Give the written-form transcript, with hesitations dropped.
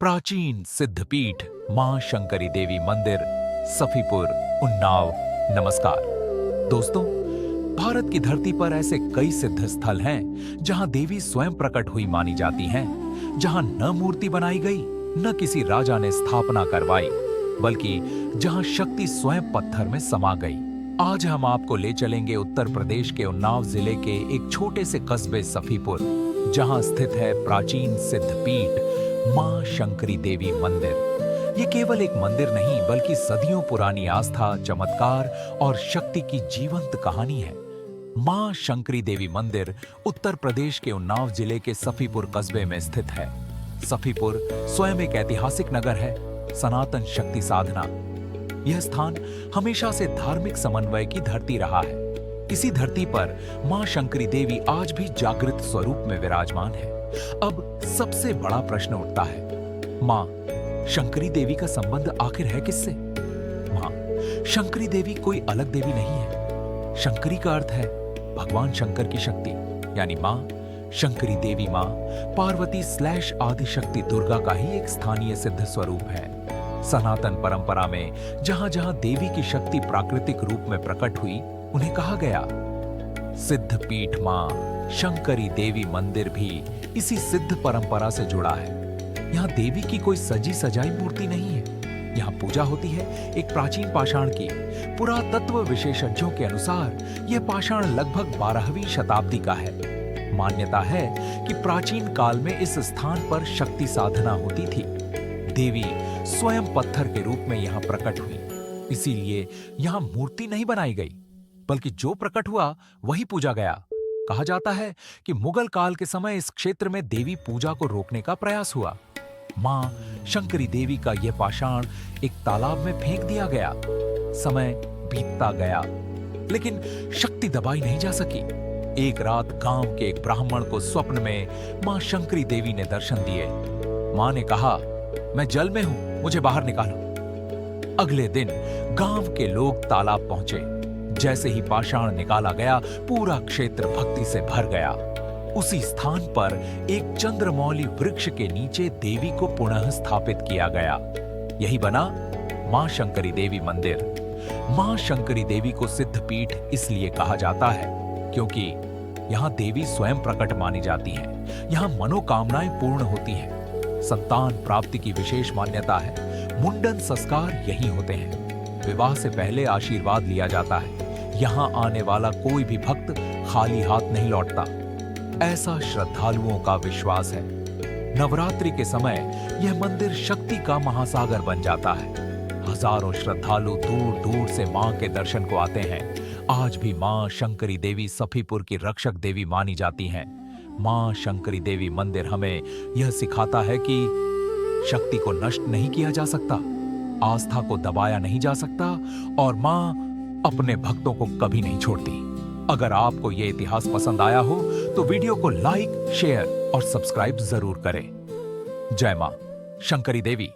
प्राचीन सिद्धपीठ मां शंकरी देवी मंदिर, सफीपुर, उन्नाव। नमस्कार दोस्तों, भारत की धरती पर ऐसे कई सिद्ध स्थल हैं जहां देवी स्वयं प्रकट हुई मानी जाती हैं, जहां न मूर्ति बनाई गई न किसी राजा ने स्थापना करवाई, बल्कि जहां शक्ति स्वयं पत्थर में समा गई। आज हम आपको ले चलेंगे उत्तर प्रदेश के उन्नाव जिले के एक छोटे से कस्बे सफीपुर, जहां स्थित है प्राचीन सिद्धपीठ मां शंकरी देवी मंदिर। ये केवल एक मंदिर नहीं बल्कि सदियों पुरानी आस्था, चमत्कार और शक्ति की जीवंत कहानी है। मां शंकरी देवी मंदिर उत्तर प्रदेश के उन्नाव जिले के सफीपुर कस्बे में स्थित है। सफीपुर स्वयं एक ऐतिहासिक नगर है, सनातन शक्ति साधना। यह स्थान हमेशा से धार्मिक समन्वय की धरती रहा है। इसी धरती पर मां शंकरी देवी आज भी जागृत स्वरूप में विराजमान है। अब सबसे बड़ा प्रश्न उठता है, मां शंकरी देवी का संबंध आखिर है किससे? मां शंकरी देवी कोई अलग देवी नहीं है। शंकरी का अर्थ है भगवान शंकर की शक्ति, यानी मां शंकरी देवी मां पार्वती / आदि शक्ति दुर्गा का ही एक स्थानीय सिद्ध स्वरूप है। सनातन परंपरा में जहां जहां देवी की शक्ति प्राकृतिक रूप में प्रकट हुई, उन्हें कहा गया। सिद्धपीठ मां शंकरी देवी मंदिर भी इसी सिद्ध परंपरा से जुड़ा है। यहाँ देवी की कोई सजी सजाई मूर्ति नहीं है। यहाँ पूजा होती है एक प्राचीन पाषाण की। पुरातत्व विशेषज्ञों के अनुसार यह पाषाण लगभग 12वीं शताब्दी का है। मान्यता है कि प्राचीन काल में इस स्थान पर शक्ति साधना होती थी। देवी स्वयं पत्थर के रूप में यहाँ प्रकट हुई, इसीलिए यहाँ मूर्ति नहीं बनाई गई, बल्कि जो प्रकट हुआ वही पूजा गया। कहा जाता है कि मुगल काल के समय इस क्षेत्र में देवी पूजा को रोकने का प्रयास हुआ। मां शंकरी देवी का यह पाषाण एक तालाब में फेंक दिया गया। समय बीतता गया, लेकिन शक्ति दबाई नहीं जा सकी। एक रात गांव के एक ब्राह्मण को स्वप्न में मां शंकरी देवी ने दर्शन दिए। मां ने कहा, मैं जल में हूं, मुझे बाहर निकालो। अगले दिन गांव के लोग तालाब पहुंचे। जैसे ही पाषाण निकाला गया, पूरा क्षेत्र भक्ति से भर गया। उसी स्थान पर एक चंद्रमौली वृक्ष के नीचे देवी को पुनः स्थापित किया गया। यही बना मां शंकरी देवी मंदिर। मां शंकरी देवी को सिद्धपीठ इसलिए कहा जाता है क्योंकि यहाँ देवी स्वयं प्रकट मानी जाती हैं। यहाँ मनोकामनाएं पूर्ण होती हैं। संतान प्राप्ति की विशेष मान्यता है। मुंडन संस्कार यही होते हैं। विवाह से पहले आशीर्वाद लिया जाता है। यहाँ आने वाला कोई भी भक्त खाली हाथ नहीं लौटता, ऐसा श्रद्धालुओं का विश्वास है। नवरात्रि के समय यह मंदिर शक्ति का महासागर बन जाता है। हजारों श्रद्धालु दूर दूर से मां के दर्शन को आते हैं। आज भी मां शंकरी देवी सफीपुर की रक्षक देवी मानी जाती हैं। मां शंकरी देवी मंदिर हमें यह सिखाता है कि शक्ति को नष्ट नहीं किया जा सकता, आस्था को दबाया नहीं जा सकता, और मां अपने भक्तों को कभी नहीं छोड़ती। अगर आपको यह इतिहास पसंद आया हो तो वीडियो को लाइक, शेयर और सब्सक्राइब जरूर करें। जय मां शंकरी देवी।